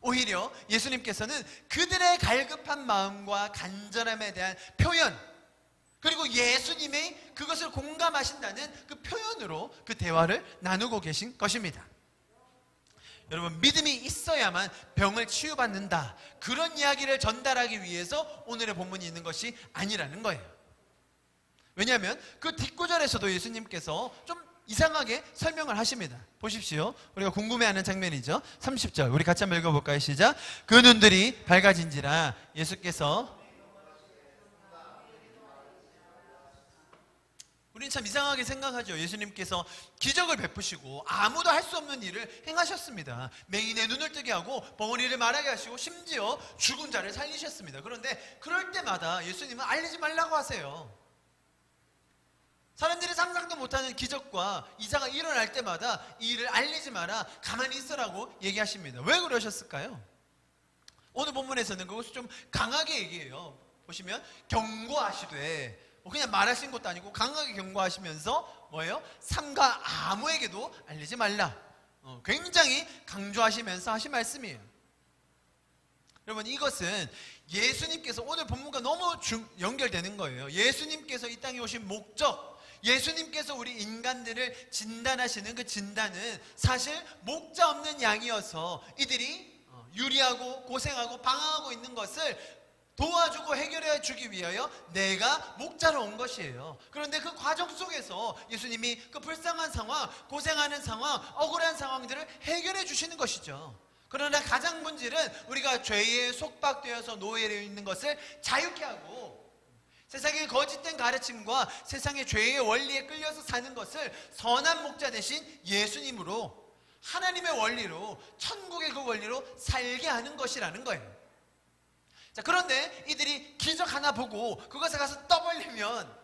Speaker 1: 오히려 예수님께서는 그들의 갈급한 마음과 간절함에 대한 표현, 그리고 예수님이 그것을 공감하신다는 그 표현으로 그 대화를 나누고 계신 것입니다. 여러분, 믿음이 있어야만 병을 치유받는다, 그런 이야기를 전달하기 위해서 오늘의 본문이 있는 것이 아니라는 거예요. 왜냐하면 그 뒷구절에서도 예수님께서 좀 이상하게 설명을 하십니다. 보십시오. 우리가 궁금해하는 장면이죠. 30절 우리 같이 한번 읽어볼까요? 시작. 그 눈들이 밝아진지라. 예수께서, 우리는 참 이상하게 생각하죠. 예수님께서 기적을 베푸시고 아무도 할 수 없는 일을 행하셨습니다. 맹인의 눈을 뜨게 하고 벙어리를 말하게 하시고 심지어 죽은 자를 살리셨습니다. 그런데 그럴 때마다 예수님은 알리지 말라고 하세요. 사람들이 상상도 못하는 기적과 이사가 일어날 때마다 이 일을 알리지 마라, 가만히 있으라고 얘기하십니다. 왜 그러셨을까요? 오늘 본문에서는 그것을 좀 강하게 얘기해요. 보시면 경고하시되, 그냥 말하신 것도 아니고 강하게 경고하시면서 뭐예요? 삼가 아무에게도 알리지 말라, 굉장히 강조하시면서 하신 말씀이에요. 여러분, 이것은 예수님께서, 오늘 본문과 너무 연결되는 거예요. 예수님께서 이 땅에 오신 목적, 예수님께서 우리 인간들을 진단하시는 그 진단은 사실 목자 없는 양이어서 이들이 유리하고 고생하고 방황하고 있는 것을 도와주고 해결해 주기 위하여 내가 목자로 온 것이에요. 그런데 그 과정 속에서 예수님이 그 불쌍한 상황, 고생하는 상황, 억울한 상황들을 해결해 주시는 것이죠. 그러나 가장 본질은 우리가 죄에 속박되어서 노예되어 있는 것을 자유케 하고 세상의 거짓된 가르침과 세상의 죄의 원리에 끌려서 사는 것을 선한 목자 대신 예수님으로, 하나님의 원리로, 천국의 그 원리로 살게 하는 것이라는 거예요. 자, 그런데 이들이 기적 하나 보고 그것에 가서 떠벌리면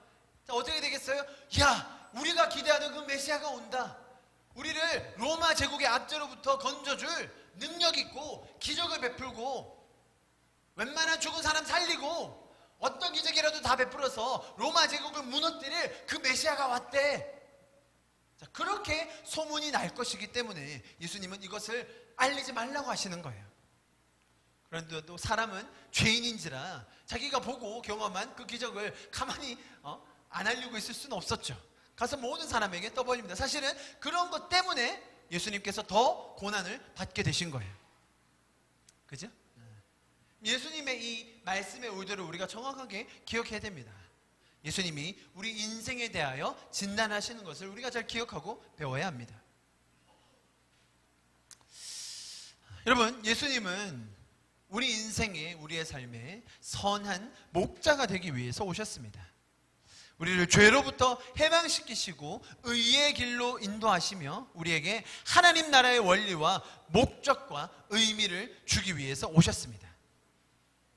Speaker 1: 자, 어떻게 되겠어요? 야, 우리가 기대하던 그 메시아가 온다. 우리를 로마 제국의 압제로부터 건져줄 능력 있고 기적을 베풀고 웬만한 죽은 사람 살리고 어떤 기적이라도 다 베풀어서 로마 제국을 무너뜨릴 그 메시아가 왔대. 자, 그렇게 소문이 날 것이기 때문에 예수님은 이것을 알리지 말라고 하시는 거예요. 그런데 또 사람은 죄인인지라 자기가 보고 경험한 그 기적을 가만히 안 알리고 있을 수는 없었죠. 가서 모든 사람에게 떠벌립니다. 사실은 그런 것 때문에 예수님께서 더 고난을 받게 되신 거예요. 그죠? 예수님의 이 말씀의 의도를 우리가 정확하게 기억해야 됩니다. 예수님이 우리 인생에 대하여 진단하시는 것을 우리가 잘 기억하고 배워야 합니다. 여러분, 예수님은 우리 인생에, 우리의 삶에 선한 목자가 되기 위해서 오셨습니다. 우리를 죄로부터 해방시키시고 의의 길로 인도하시며 우리에게 하나님 나라의 원리와 목적과 의미를 주기 위해서 오셨습니다.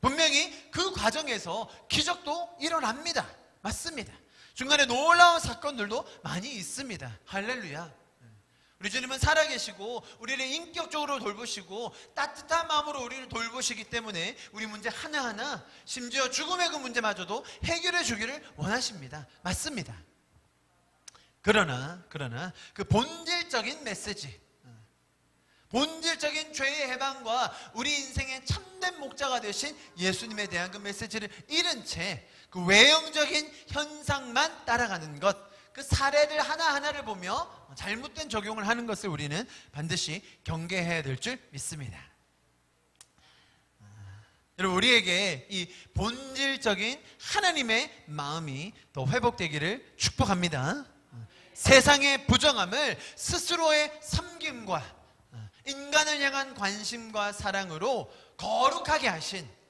Speaker 1: 분명히 그 과정에서 기적도 일어납니다. 맞습니다. 중간에 놀라운 사건들도 많이 있습니다. 할렐루야. 우리 주님은 살아계시고 우리를 인격적으로 돌보시고 따뜻한 마음으로 우리를 돌보시기 때문에 우리 문제 하나하나, 심지어 죽음의 그 문제마저도 해결해 주기를 원하십니다. 맞습니다. 그러나 그 본질적인 메시지, 본질적인 죄의 해방과 우리 인생의 참된 목자가 되신 예수님에 대한 그 메시지를 잃은 채 그 외형적인 현상만 따라가는 것, 그 사례를 하나하나를 보며 잘못된 적용을 하는 것을 우리는 반드시 경계해야 될 줄 믿습니다. 여러분, 우리에게 이 본질적인 하나님의 마음이 더 회복되기를 축복합니다. 세상의 부정함을 스스로의 섬김과 인간을 향한 관심과 사랑으로 거룩하게 하신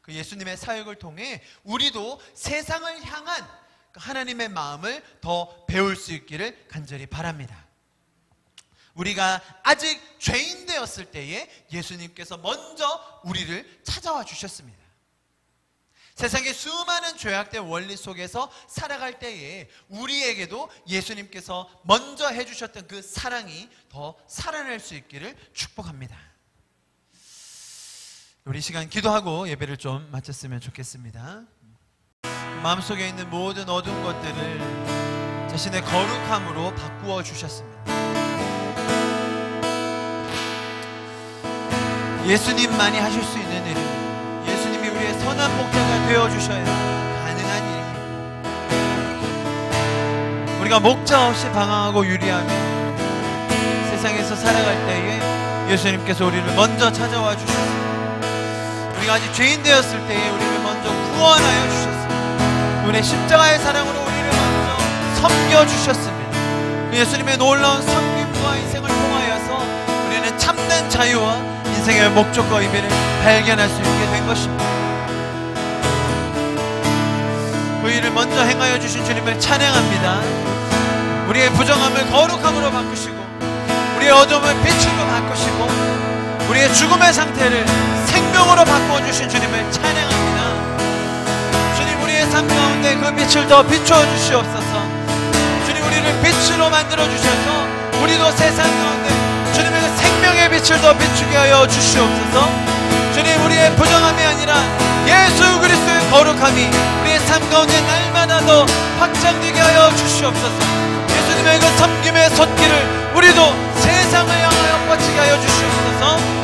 Speaker 1: 그 예수님의 사역을 통해 우리도 세상을 향한 하나님의 마음을 더 배울 수 있기를 간절히 바랍니다. 우리가 아직 죄인 되었을 때에 예수님께서 먼저 우리를 찾아와 주셨습니다. 세상의 수많은 죄악된 원리 속에서 살아갈 때에 우리에게도 예수님께서 먼저 해주셨던 그 사랑이 더 살아날 수 있기를 축복합니다. 우리 시간 기도하고 예배를 좀 마쳤으면 좋겠습니다. 마음속에 있는 모든 어두운 것들을 자신의 거룩함으로 바꾸어 주셨습니다. 예수님만이 하실 수 있는 일입니다. 예수님이 우리의 선한 목자가 되어주셔야 가능한 일입니다. 우리가 목자 없이 방황하고 유리하며 세상에서 살아갈 때에 예수님께서 우리를 먼저 찾아와 주셨습니다. 우리가 아직 죄인 되었을 때에 우리를 먼저 구원하여 주셨습니다. 우리의 십자가의 사랑으로 우리를 먼저 섬겨주셨습니다. 예수님의 놀라운 섬김과 인생을 통하여서 우리는 참된 자유와 인생의 목적과 의미를 발견할 수 있게 된 것입니다. 그 일을 먼저 행하여 주신 주님을 찬양합니다. 우리의 부정함을 거룩함으로 바꾸시고 우리의 어둠을 빛으로 바꾸시고 우리의 죽음의 상태를 생명으로 바꿔주신 주님을 찬양합니다. 주님, 우리의 삶 가운데 그 빛을 더 비추어 주시옵소서. 주님, 우리를 빛으로 만들어 주셔서 우리도 세상 가운데 주님의 그 생명의 빛을 더 비추게 하여 주시옵소서. 주님, 우리의 부정함이 아니라 예수 그리스도의 거룩함이 우리의 삶 가운데 날마다 더 확장되게 하여 주시옵소서. 예수님의 그 섬김의 손길을 우리도 세상을 향하여 뻗치게 하여 주시옵소서.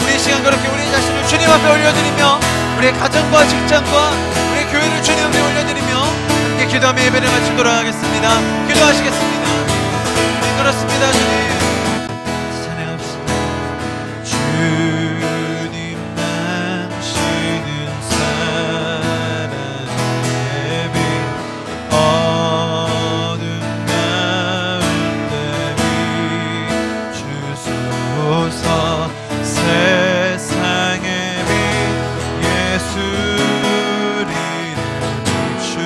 Speaker 1: 우리 시간 그렇게 우리 자신을 주님 앞에 올려드리며 우리의 가정과 직장과 우리의 교회를 주님 앞에 올려드리며 함께 기도하며 예배를 마치도록 하겠습니다. 기도하시겠습니다. 네, 그렇습니다. 주님 찬양합시다. 주님 남시는 사랑의 빛 어둠 가운데 비추소서. 세상의 빛 예수를 비추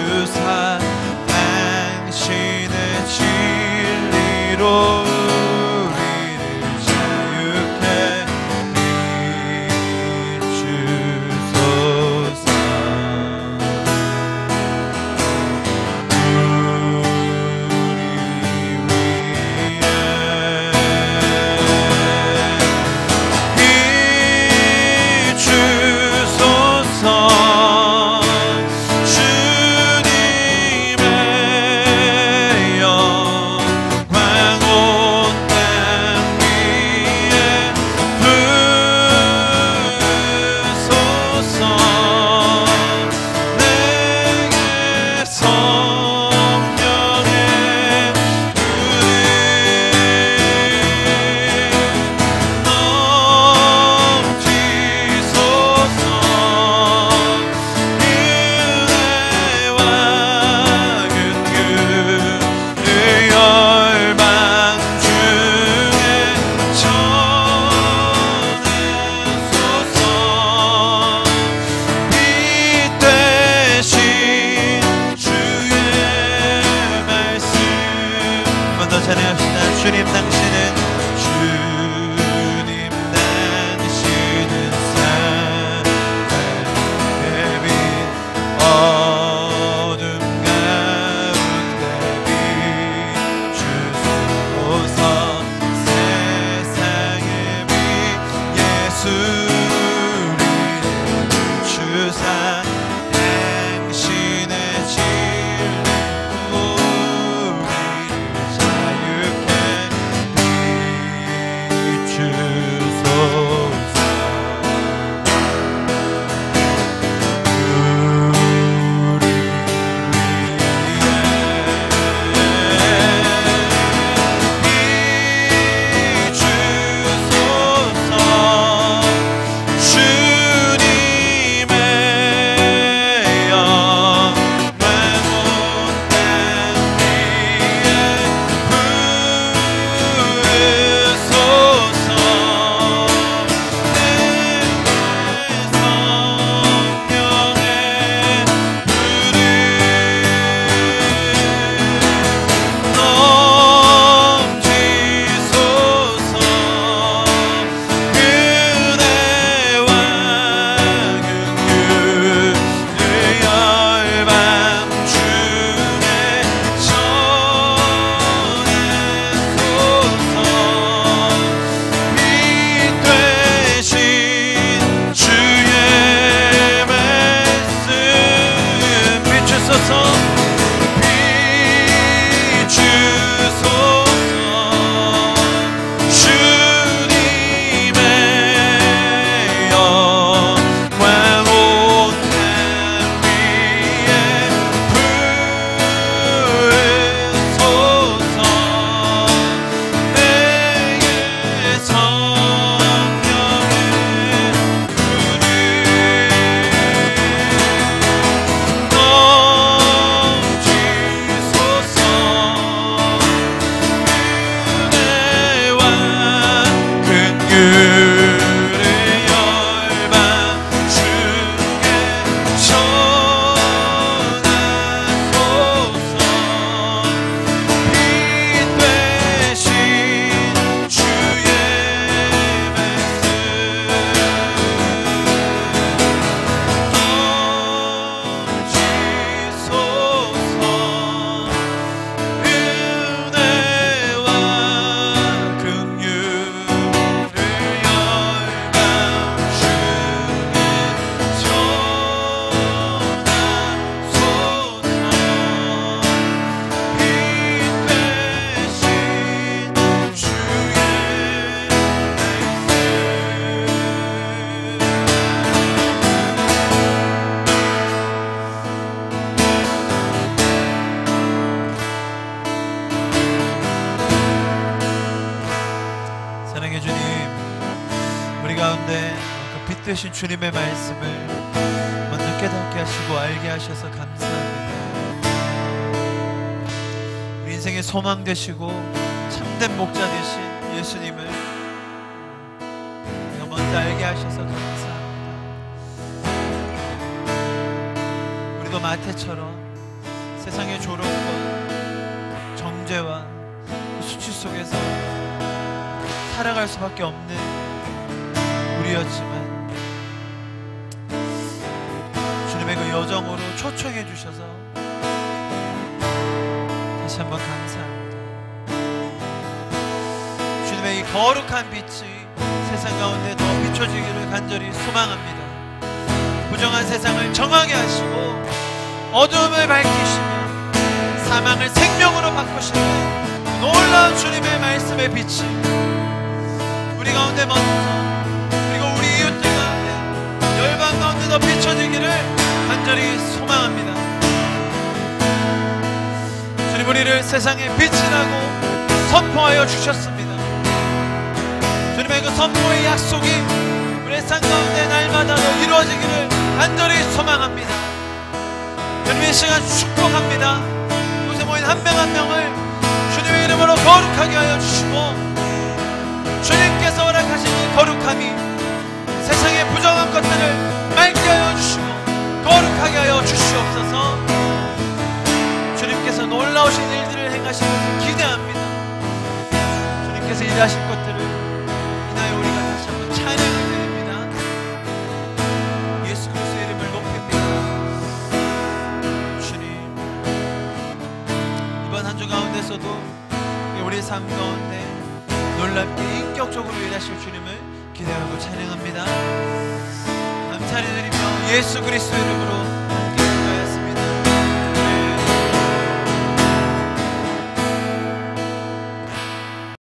Speaker 1: 되신 주님의 말씀을 먼저 깨닫게 하시고 알게 하셔서 감사합니다. 우리 인생의 소망 되시고 참된 목자 되신 예수님을 먼저 알게 하셔서 감사합니다. 우리도 마태처럼 세상의 조롱과 정죄와 수치 속에서 살아갈 수밖에 없는 우리였지만 주님의 그 여정으로 초청해 주셔서 다시 한번 감사합니다. 주님의 이 거룩한 빛이 세상 가운데 더 비춰지기를 간절히 소망합니다. 부정한 세상을 정하게 하시고 어둠을 밝히시며 사망을 생명으로 바꾸시는 놀라운 주님의 말씀의 빛이 우리 가운데 먼저 그리고 우리 이웃들 가운데 열방 가운데 더 비춰지기를 간절히 소망합니다. 주님 우리를 세상의 빛이라고 선포하여 주셨습니다. 주님의 그 선포의 약속이 우리의 삶 가운데 날마다 더 이루어지기를 간절히 소망합니다. 주님의 시간 축복합니다. 이곳에 모인 한 명 한 명을 주님의 이름으로 거룩하게 하여 주시고 주님께서 허락하신 이 거룩함이 세상의 부정한 것들을 맑게 하여 주시고 거룩하게 하여 주시옵소서. 주님께서 놀라우신 일들을 행하실 것을 기대합니다. 주님께서 일하실 것들을 인하여 우리가 다시 한번 찬양을 드립니다. 예수 그리스도의 이름을 높입니다. 주님, 이번 한 주 가운데서도 우리의 삶 가운데 놀랍게 인격적으로 일하실 주님을 기대하고 찬양합니다. 감사를 드리며 예수 그리스도의 이름으로